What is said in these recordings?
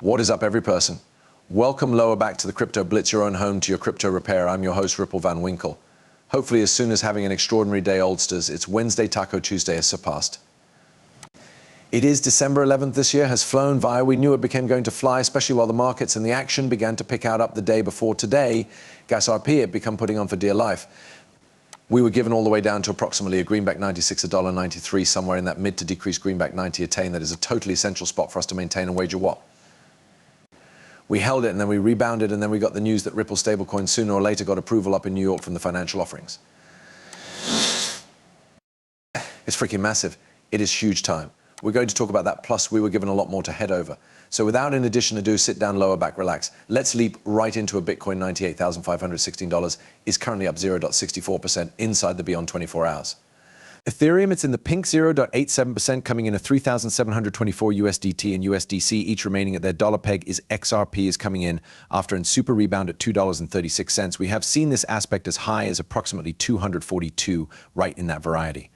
What is up, every person? Welcome lower back to the Crypto Blitz, your own home to your crypto repair. I'm your host, Ripple Van Winkle. Hopefully, as soon as having an extraordinary day, oldsters, it's Wednesday Taco Tuesday has surpassed. It is December 11th this year, has flown by. We knew it became going to fly, especially while the markets and the action began to pick out up the day before today. XRP had become putting on for dear life. We were given all the way down to approximately a greenback 96, $1.93, somewhere in that mid to decrease greenback 90 attain. That is a totally essential spot for us to maintain and wager what? We held it and then we rebounded, and then we got the news that Ripple Stablecoin sooner or later got approval up in New York from the financial offerings. It's freaking massive. It is huge time. We're going to talk about that, plus we were given a lot more to head over. So without in addition ado, sit down, lower back, relax. Let's leap right into a Bitcoin. $98,516 is currently up 0.64% inside the beyond 24 hours. Ethereum, it's in the pink 0.87%, coming in at 3,724 USDT and USDC, each remaining at their dollar peg. Is XRP is coming in after a super rebound at $2.36. We have seen this aspect as high as approximately 242 right in that variety.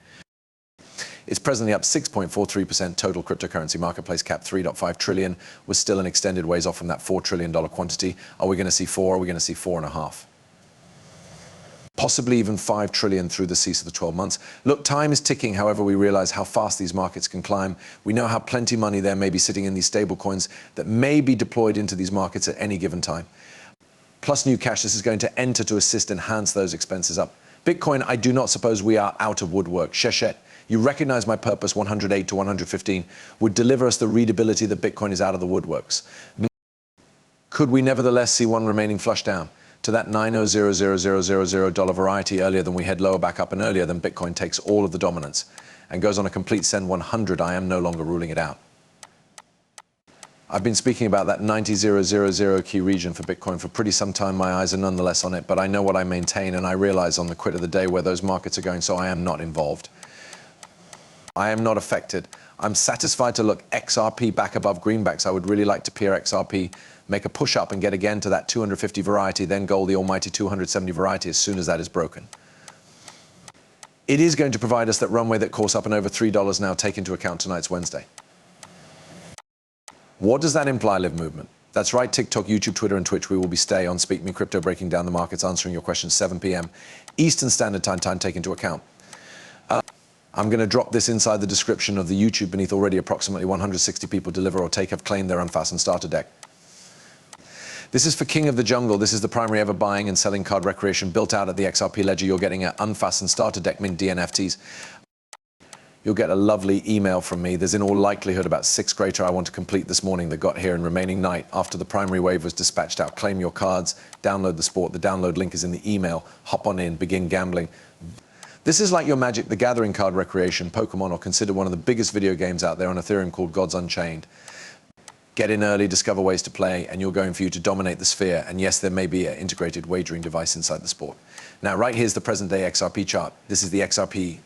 It's presently up 6.43%. Total cryptocurrency marketplace cap 3.5 trillion was still an extended ways off from that $4 trillion quantity. Are we going to see 4? Are we going to see 4.5? Possibly even 5 trillion through the cease of the 12 months. Look, time is ticking. However, we realize how fast these markets can climb. We know how plenty money there may be sitting in these stable coins that may be deployed into these markets at any given time. Plus new cash, this is going to enter to assist enhance those expenses up. Bitcoin, I do not suppose we are out of woodwork. Sheshet, you recognize my purpose, 108 to 115, would deliver us the readability that Bitcoin is out of the woodworks. Could we nevertheless see one remaining flush down to that $90,000 variety earlier than we head lower back up, and earlier than Bitcoin takes all of the dominance and goes on a complete send 100? I am no longer ruling it out. I've been speaking about that 90,000 key region for Bitcoin for pretty some time. My eyes are nonetheless on it, but I know what I maintain, and I realize on the quit of the day where those markets are going, so I am not involved. I am not affected. I'm satisfied to look XRP back above greenbacks. I would really like to peer XRP, make a push up and get again to that 250 variety, then goal the almighty 270 variety as soon as that is broken. It is going to provide us that runway that course up and over $3 now. Take into account tonight's Wednesday. What does that imply, Live Movement? That's right, TikTok, YouTube, Twitter, and Twitch. We will be stay on Speak Me Crypto, breaking down the markets, answering your questions, 7 p.m. Eastern Standard Time, take into account. I'm going to drop this inside the description of the YouTube beneath. Already approximately 160 people deliver or take have claimed their unfastened starter deck. This is for King of the Jungle. This is the primary ever buying and selling card recreation built out at the XRP ledger. You're getting an unfastened starter deck, mint DNFTs. You'll get a lovely email from me. There's in all likelihood about 6 greater I want to complete this morning that got here in remaining night after the primary wave was dispatched out. Claim your cards, download the sport. The download link is in the email. Hop on in, begin gambling. This is like your Magic the Gathering card recreation, Pokemon, or consider one of the biggest video games out there on Ethereum called Gods Unchained. Get in early, discover ways to play, and you're going for you to dominate the sphere. And yes, there may be an integrated wagering device inside the sport. Now, right here's the present day XRP chart. This is the XRP,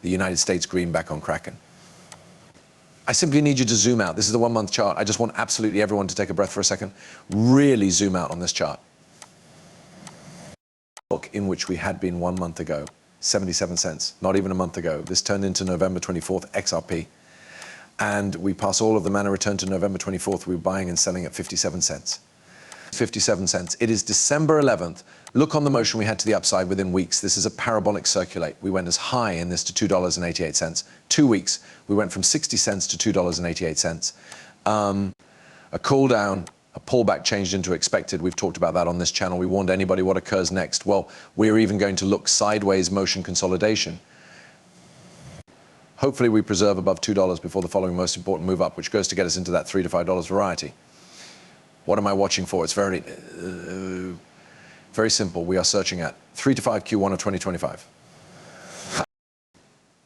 the United States greenback on Kraken. I simply need you to zoom out. This is the 1 month chart. I just want absolutely everyone to take a breath for a second. Really zoom out on this chart. Look in which we had been 1 month ago. 77 cents, not even a month ago. This turned into November 24th, XRP. And we pass all of the mana return to November 24th. We were buying and selling at 57 cents. 57 cents. It is December 11th. Look on the motion we had to the upside within weeks. This is a parabolic circulate. We went as high in this to $2.88. 2 weeks, we went from 60 cents to $2.88. A cool down, a pullback changed into expected. We've talked about that on this channel. We warned anybody what occurs next. Well, we're even going to look sideways motion consolidation. Hopefully we preserve above $2 before the following most important move up, which goes to get us into that $3 to $5 variety. What am I watching for? It's very simple. We are searching at 3 to 5 Q1 of 2025.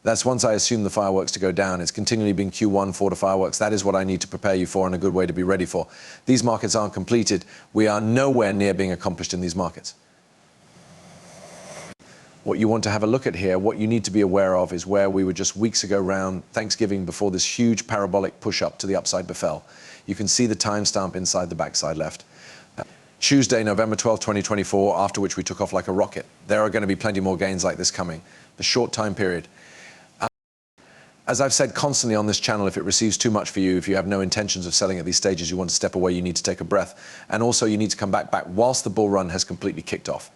That's once I assume the fireworks to go down. It's continually been Q1, 4 to fireworks. That is what I need to prepare you for and a good way to be ready for. These markets aren't completed. We are nowhere near being accomplished in these markets. What you want to have a look at here, what you need to be aware of, is where we were just weeks ago around Thanksgiving before this huge parabolic push up to the upside befell. You can see the timestamp inside the backside left. Tuesday, November 12, 2024, after which we took off like a rocket. There are going to be plenty more gains like this coming. The short time period. As I've said constantly on this channel, if it receives too much for you, if you have no intentions of selling at these stages, you want to step away, you need to take a breath. And also you need to come back whilst the bull run has completely kicked off.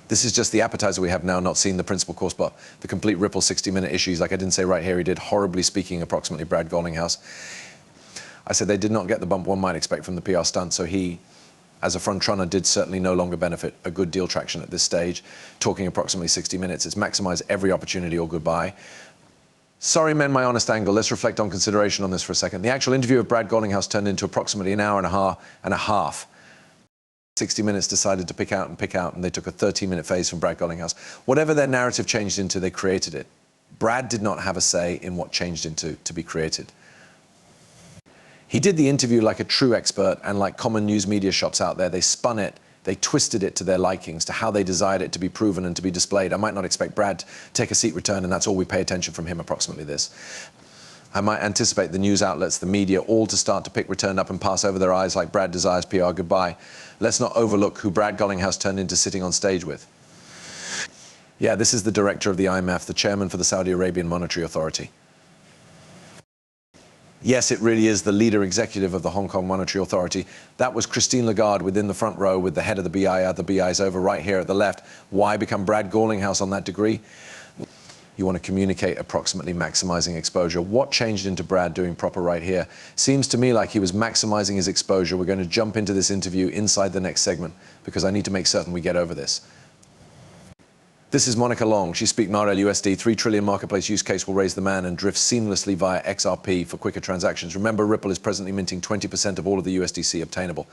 This is just the appetizer we have now, not seeing the principal course, but the complete Ripple 60-minute issues. Like I didn't say right here, he did horribly speaking, approximately Brad Garlinghouse. I said they did not get the bump one might expect from the PR stunt, so he, as a front runner, did certainly no longer benefit a good deal traction at this stage. Talking approximately 60 minutes, it's maximize every opportunity or goodbye. Sorry, men, my honest angle. Let's reflect on consideration on this for a second. The actual interview of Brad Garlinghouse turned into approximately an hour and a half. 60 minutes decided to pick out, and they took a 13-minute phase from Brad Garlinghouse. Whatever their narrative changed into, they created it. Brad did not have a say in what changed into to be created. He did the interview like a true expert, and like common news media shops out there, they spun it, they twisted it to their likings, to how they desired it to be proven and to be displayed. I might not expect Brad to take a seat return, and that's all we pay attention from him, approximately this. I might anticipate the news outlets, the media, all to start to pick return up and pass over their eyes like Brad desires PR goodbye. Let's not overlook who Brad Garlinghouse turned into sitting on stage with. Yeah, this is the director of the IMF, the chairman for the Saudi Arabian Monetary Authority. Yes, it really is the leader executive of the Hong Kong Monetary Authority. That was Christine Lagarde within the front row with the head of the BI, the BI's over right here at the left. Why become Brad Garlinghouse on that degree? You want to communicate approximately maximizing exposure. What changed into Brad doing proper right here? Seems to me like he was maximizing his exposure. We're going to jump into this interview inside the next segment because I need to make certain we get over this. This is Monica Long. She speaks Marel USD. 3 trillion marketplace use case will raise the man and drift seamlessly via XRP for quicker transactions. Remember, Ripple is presently minting 20% of all of the USDC obtainable.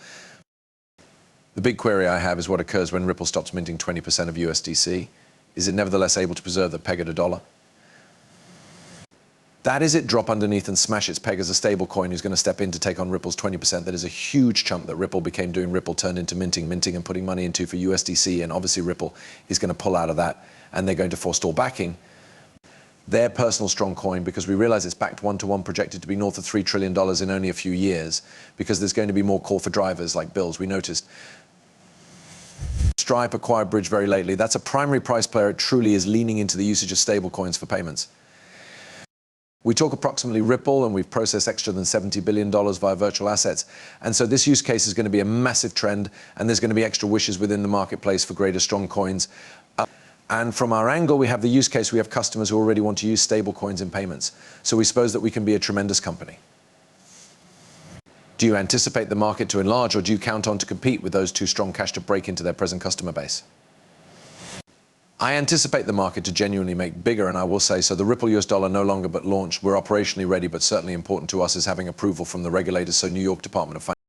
The big query I have is what occurs when Ripple stops minting 20% of USDC. Is it nevertheless able to preserve the peg at $1? That is it drop underneath and smash its peg as a stablecoin who's going to step in to take on Ripple's 20%. That is a huge chunk that Ripple became doing. Ripple turned into minting and putting money into for USDC, and obviously Ripple is going to pull out of that, and they're going to forestall backing their personal strong coin because we realize it's backed one-to-one, projected to be north of $3 trillion in only a few years because there's going to be more call for drivers like bills. We noticed Stripe acquired Bridge very lately. That's a primary price player. It truly is leaning into the usage of stablecoins for payments. We talk approximately Ripple, and we've processed extra than $70 billion via virtual assets. And so this use case is going to be a massive trend, and there's going to be extra wishes within the marketplace for greater strong coins. And from our angle, we have the use case. We have customers who already want to use stable coins in payments. So we suppose that we can be a tremendous company. Do you anticipate the market to enlarge, or do you count on to compete with those too strong cash to break into their present customer base? I anticipate the market to genuinely make bigger, and I will say so. The Ripple US dollar no longer but launched. We're operationally ready, but certainly important to us is having approval from the regulators, so New York Department of Finance.